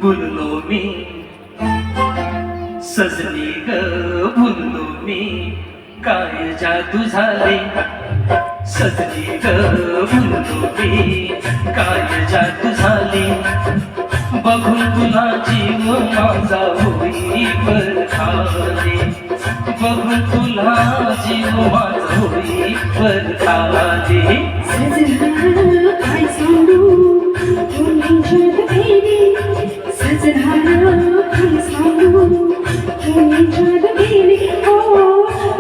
भुललो मी सजनी ग भुललो मी काय जादू झाली सजनी ग भुललो मी काय जादू झाली बघून तुला जीव माझा होई बरखाली बघून तुला जीव माझा होई बरखाली सजनार काय सांगू तुम्ही जग गेली सजनार काय सांगू तुम्ही जग गेली ओ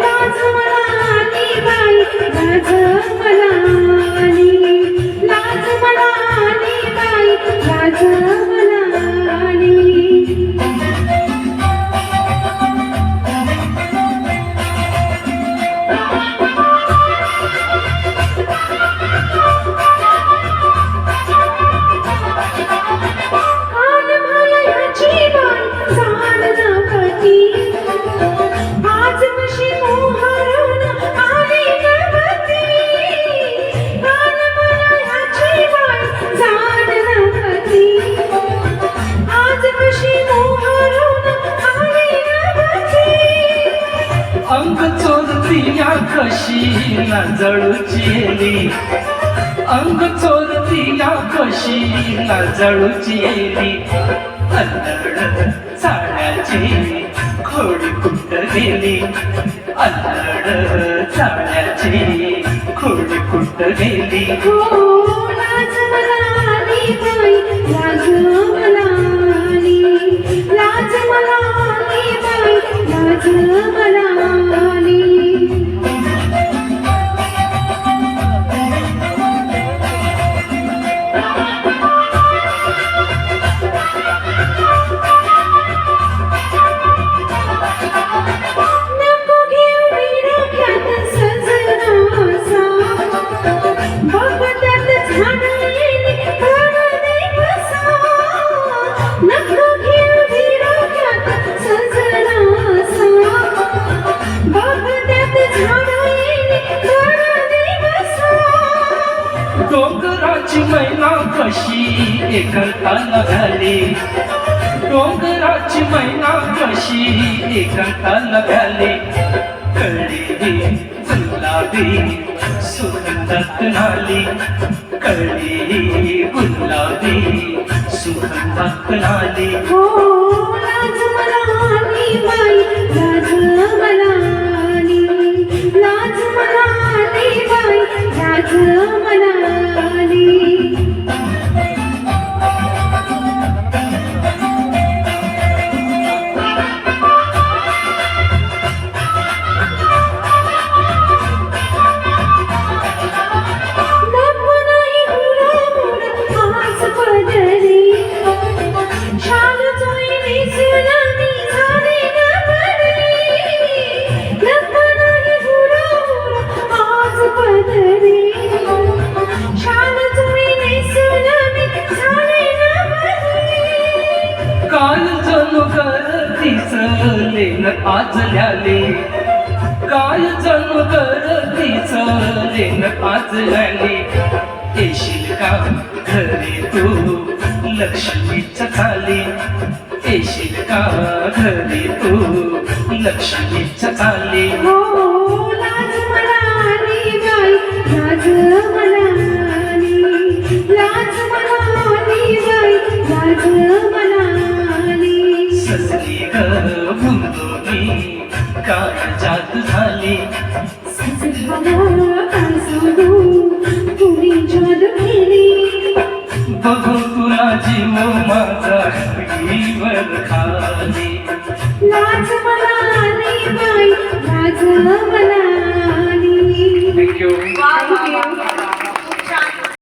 लाज मला आली बाई लाज मला आली लाज मला आली बाई लाज मला आली अंग चोरतिया कशी ना जळूची अंग चोरतिया कशी ना जळूची अल्लड चाळ्याची खोडी कुठ गेली अल्लड चाळ्याची खोडी कुठ गेली हो लाज मला आली बाई लाज मला आली लाज मला आली बाई लाज मला आली नको घेऊ विरोख्यात सजनाचा बघत्यात झाडलेली घरने बसा नको घेऊ विरोख्यात सजनाचा बघत्यात झाडलेली घरने बसा डोंगराची मैना कशी एकंताला झाली डोंगराची मैना कशी एकंताला झाली कळली गुलाबी सुगंधात नाली कळली गुलाबी सुगंधात नाली हो लाज मला आली बाई लाज मला आली लाज मला आली बाई लाज मला आली नको नाही हुरहुर आज पदरी शाल चोळी सुनामी झाली ना बरी नको नाही हुरहुर आज पदरी शाल चोळी सुनामी झाली ना बरी काल जणू गर्दीच लेन आजल्याले काल जणू गर्दीच लेन आजल्याले येशील का घरी तू लक्ष्मीच्या खाली येशील का घरी तू लक्ष्मीच्या खाली हो लाज मला आली बाई लाज मला आली लाज मला आली बाई लाज मला आली सजनी ग भुललो मी काय जादू झाली सजनाला काय सांगू तुम्ही जादू केली बघू तुला जीव माझा वर खाली लाज मला